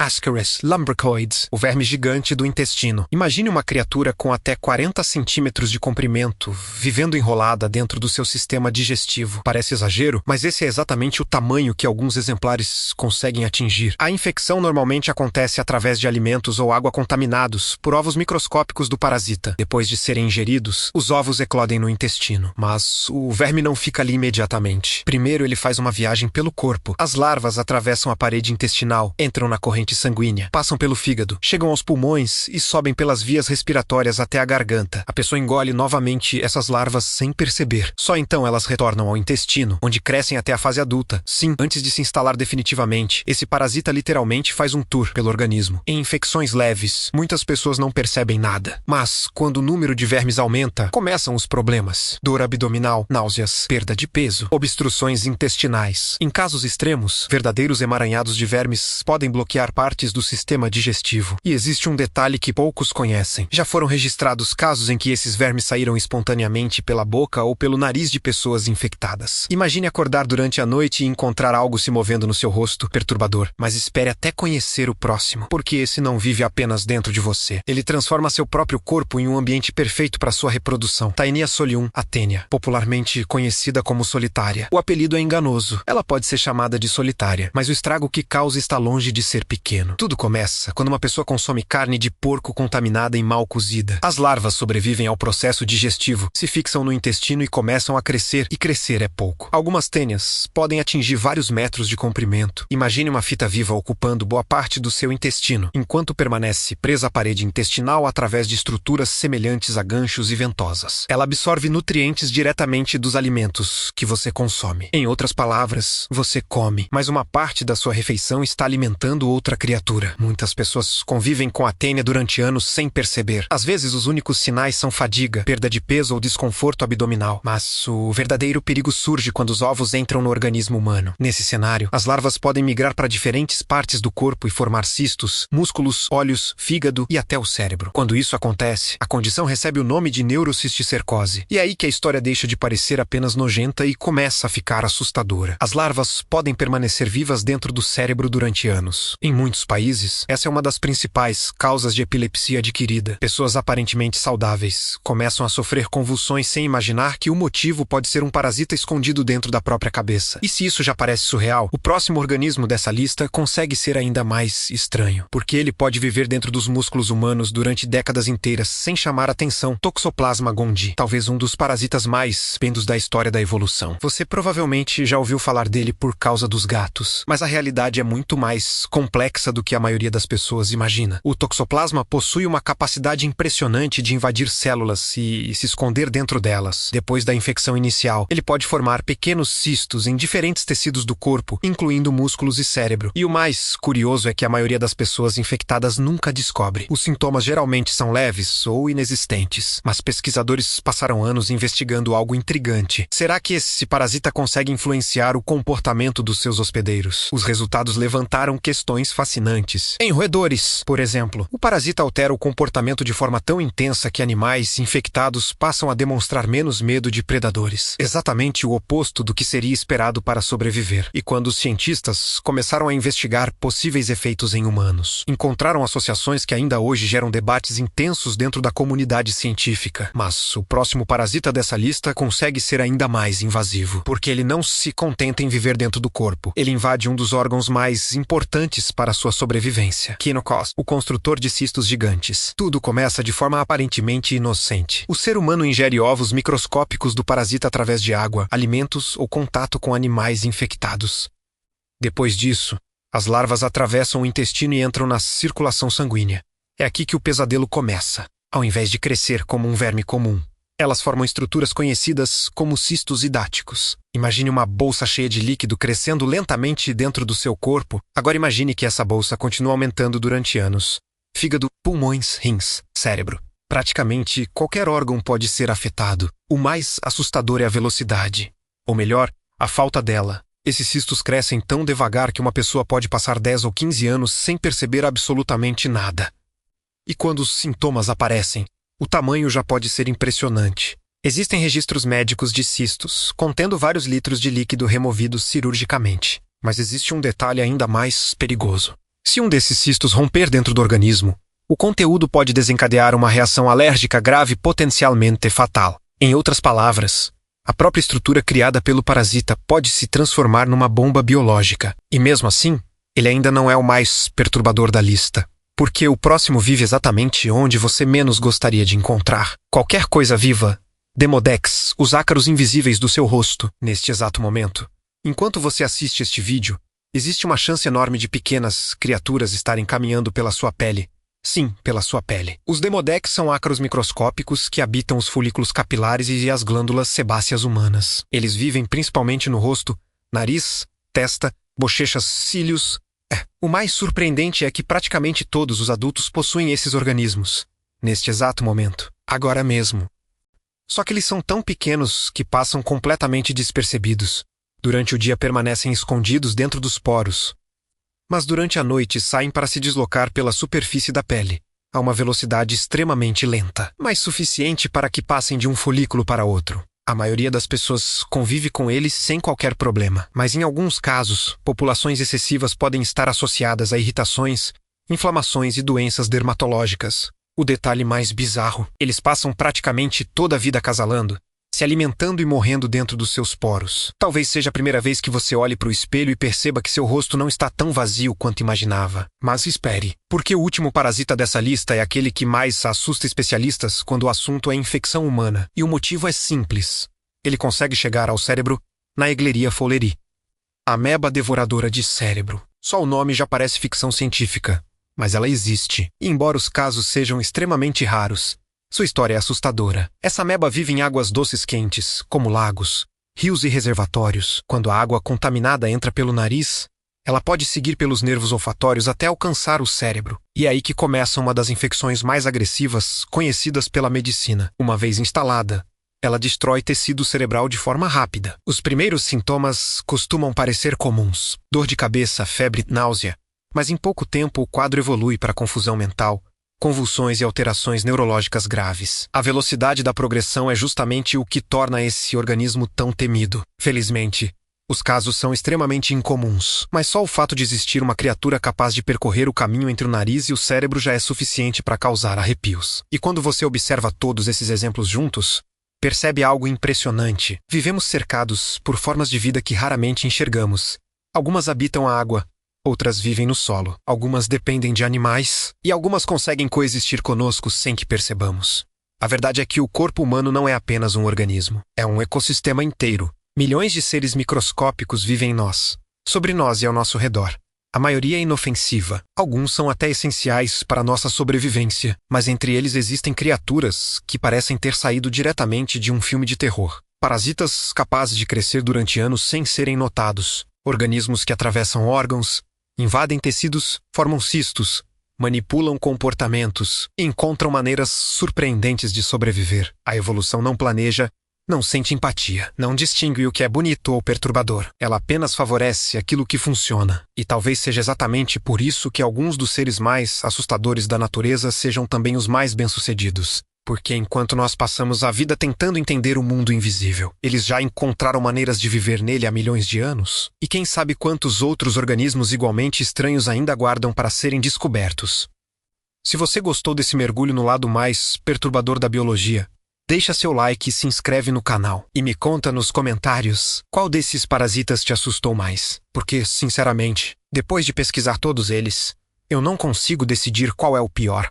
Ascaris lumbricoides, o verme gigante do intestino. Imagine uma criatura com até 40 centímetros de comprimento, vivendo enrolada dentro do seu sistema digestivo. Parece exagero, mas esse é exatamente o tamanho que alguns exemplares conseguem atingir. A infecção normalmente acontece através de alimentos ou água contaminados por ovos microscópicos do parasita. Depois de serem ingeridos, os ovos eclodem no intestino. Mas o verme não fica ali imediatamente. Primeiro ele faz uma viagem pelo corpo. As larvas atravessam a parede intestinal, entram na corrente sanguínea, passam pelo fígado, chegam aos pulmões e sobem pelas vias respiratórias até a garganta. A pessoa engole novamente essas larvas sem perceber. Só então elas retornam ao intestino, onde crescem até a fase adulta. Sim, antes de se instalar definitivamente, esse parasita literalmente faz um tour pelo organismo. Em infecções leves, muitas pessoas não percebem nada. Mas, quando o número de vermes aumenta, começam os problemas. Dor abdominal, náuseas, perda de peso, obstruções intestinais. Em casos extremos, verdadeiros emaranhados de vermes podem bloquear partes do sistema digestivo. E existe um detalhe que poucos conhecem. Já foram registrados casos em que esses vermes saíram espontaneamente pela boca ou pelo nariz de pessoas infectadas. Imagine acordar durante a noite e encontrar algo se movendo no seu rosto, perturbador. Mas espere até conhecer o próximo, porque esse não vive apenas dentro de você. Ele transforma seu próprio corpo em um ambiente perfeito para sua reprodução. Taenia solium, a tênia, popularmente conhecida como solitária. O apelido é enganoso. Ela pode ser chamada de solitária, mas o estrago que causa está longe de ser pequeno. Tudo começa quando uma pessoa consome carne de porco contaminada e mal cozida. As larvas sobrevivem ao processo digestivo, se fixam no intestino e começam a crescer, e crescer é pouco. Algumas tênias podem atingir vários metros de comprimento. Imagine uma fita viva ocupando boa parte do seu intestino, enquanto permanece presa à parede intestinal através de estruturas semelhantes a ganchos e ventosas. Ela absorve nutrientes diretamente dos alimentos que você consome. Em outras palavras, você come, mas uma parte da sua refeição está alimentando outra criatura. Muitas pessoas convivem com a tênia durante anos sem perceber. Às vezes os únicos sinais são fadiga, perda de peso ou desconforto abdominal. Mas o verdadeiro perigo surge quando os ovos entram no organismo humano. Nesse cenário, as larvas podem migrar para diferentes partes do corpo e formar cistos, músculos, olhos, fígado e até o cérebro. Quando isso acontece, a condição recebe o nome de neurocisticercose. E é aí que a história deixa de parecer apenas nojenta e começa a ficar assustadora. As larvas podem permanecer vivas dentro do cérebro durante anos. Em muitos países, essa é uma das principais causas de epilepsia adquirida. Pessoas aparentemente saudáveis começam a sofrer convulsões sem imaginar que o motivo pode ser um parasita escondido dentro da própria cabeça. E se isso já parece surreal, o próximo organismo dessa lista consegue ser ainda mais estranho, porque ele pode viver dentro dos músculos humanos durante décadas inteiras sem chamar atenção. Toxoplasma gondii, talvez um dos parasitas mais pendos da história da evolução. Você provavelmente já ouviu falar dele por causa dos gatos, mas a realidade é muito mais complexa do que a maioria das pessoas imagina. O toxoplasma possui uma capacidade impressionante de invadir células e se esconder dentro delas. Depois da infecção inicial, ele pode formar pequenos cistos em diferentes tecidos do corpo, incluindo músculos e cérebro. E o mais curioso é que a maioria das pessoas infectadas nunca descobre. Os sintomas geralmente são leves ou inexistentes, mas pesquisadores passaram anos investigando algo intrigante. Será que esse parasita consegue influenciar o comportamento dos seus hospedeiros? Os resultados levantaram questões fascinantes. Em roedores, por exemplo, o parasita altera o comportamento de forma tão intensa que animais infectados passam a demonstrar menos medo de predadores. Exatamente o oposto do que seria esperado para sobreviver. E quando os cientistas começaram a investigar possíveis efeitos em humanos, encontraram associações que ainda hoje geram debates intensos dentro da comunidade científica. Mas o próximo parasita dessa lista consegue ser ainda mais invasivo, porque ele não se contenta em viver dentro do corpo. Ele invade um dos órgãos mais importantes para sua sobrevivência. Quinocos, o construtor de cistos gigantes. Tudo começa de forma aparentemente inocente. O ser humano ingere ovos microscópicos do parasita através de água, alimentos ou contato com animais infectados. Depois disso, as larvas atravessam o intestino e entram na circulação sanguínea. É aqui que o pesadelo começa. Ao invés de crescer como um verme comum, elas formam estruturas conhecidas como cistos hidáticos. Imagine uma bolsa cheia de líquido crescendo lentamente dentro do seu corpo. Agora imagine que essa bolsa continua aumentando durante anos. Fígado, pulmões, rins, cérebro. Praticamente qualquer órgão pode ser afetado. O mais assustador é a velocidade. Ou melhor, a falta dela. Esses cistos crescem tão devagar que uma pessoa pode passar 10 ou 15 anos sem perceber absolutamente nada. E quando os sintomas aparecem, o tamanho já pode ser impressionante. Existem registros médicos de cistos, contendo vários litros de líquido removidos cirurgicamente. Mas existe um detalhe ainda mais perigoso. Se um desses cistos romper dentro do organismo, o conteúdo pode desencadear uma reação alérgica grave potencialmente fatal. Em outras palavras, a própria estrutura criada pelo parasita pode se transformar numa bomba biológica. E mesmo assim, ele ainda não é o mais perturbador da lista, porque o próximo vive exatamente onde você menos gostaria de encontrar. Qualquer coisa viva, Demodex, os ácaros invisíveis do seu rosto, neste exato momento. Enquanto você assiste este vídeo, existe uma chance enorme de pequenas criaturas estarem caminhando pela sua pele. Sim, pela sua pele. Os Demodex são ácaros microscópicos que habitam os folículos capilares e as glândulas sebáceas humanas. Eles vivem principalmente no rosto, nariz, testa, bochechas, cílios. O mais surpreendente é que praticamente todos os adultos possuem esses organismos, neste exato momento, agora mesmo. Só que eles são tão pequenos que passam completamente despercebidos. Durante o dia permanecem escondidos dentro dos poros, mas durante a noite saem para se deslocar pela superfície da pele, a uma velocidade extremamente lenta, mas suficiente para que passem de um folículo para outro. A maioria das pessoas convive com eles sem qualquer problema, mas em alguns casos, populações excessivas podem estar associadas a irritações, inflamações e doenças dermatológicas. O detalhe mais bizarro, eles passam praticamente toda a vida acasalando, se alimentando e morrendo dentro dos seus poros. Talvez seja a primeira vez que você olhe para o espelho e perceba que seu rosto não está tão vazio quanto imaginava. Mas espere, porque o último parasita dessa lista é aquele que mais assusta especialistas quando o assunto é infecção humana. E o motivo é simples. Ele consegue chegar ao cérebro na Egleria fowleri. Ameba devoradora de cérebro. Só o nome já parece ficção científica, mas ela existe. E embora os casos sejam extremamente raros, sua história é assustadora. Essa ameba vive em águas doces quentes, como lagos, rios e reservatórios. Quando a água contaminada entra pelo nariz, ela pode seguir pelos nervos olfatórios até alcançar o cérebro. E é aí que começa uma das infecções mais agressivas conhecidas pela medicina. Uma vez instalada, ela destrói tecido cerebral de forma rápida. Os primeiros sintomas costumam parecer comuns: dor de cabeça, febre, náusea. Mas em pouco tempo o quadro evolui para confusão mental, convulsões e alterações neurológicas graves. A velocidade da progressão é justamente o que torna esse organismo tão temido. Felizmente, os casos são extremamente incomuns, mas só o fato de existir uma criatura capaz de percorrer o caminho entre o nariz e o cérebro já é suficiente para causar arrepios. E quando você observa todos esses exemplos juntos, percebe algo impressionante. Vivemos cercados por formas de vida que raramente enxergamos. Algumas habitam a água, outras vivem no solo, algumas dependem de animais e algumas conseguem coexistir conosco sem que percebamos. A verdade é que o corpo humano não é apenas um organismo, é um ecossistema inteiro. Milhões de seres microscópicos vivem em nós, sobre nós e ao nosso redor. A maioria é inofensiva, alguns são até essenciais para a nossa sobrevivência, mas entre eles existem criaturas que parecem ter saído diretamente de um filme de terror. Parasitas capazes de crescer durante anos sem serem notados, organismos que atravessam órgãos, invadem tecidos, formam cistos, manipulam comportamentos e encontram maneiras surpreendentes de sobreviver. A evolução não planeja, não sente empatia, não distingue o que é bonito ou perturbador. Ela apenas favorece aquilo que funciona. E talvez seja exatamente por isso que alguns dos seres mais assustadores da natureza sejam também os mais bem-sucedidos. Porque enquanto nós passamos a vida tentando entender o mundo invisível, eles já encontraram maneiras de viver nele há milhões de anos. E quem sabe quantos outros organismos igualmente estranhos ainda aguardam para serem descobertos. Se você gostou desse mergulho no lado mais perturbador da biologia, deixa seu like e se inscreve no canal. E me conta nos comentários qual desses parasitas te assustou mais. Porque, sinceramente, depois de pesquisar todos eles, eu não consigo decidir qual é o pior.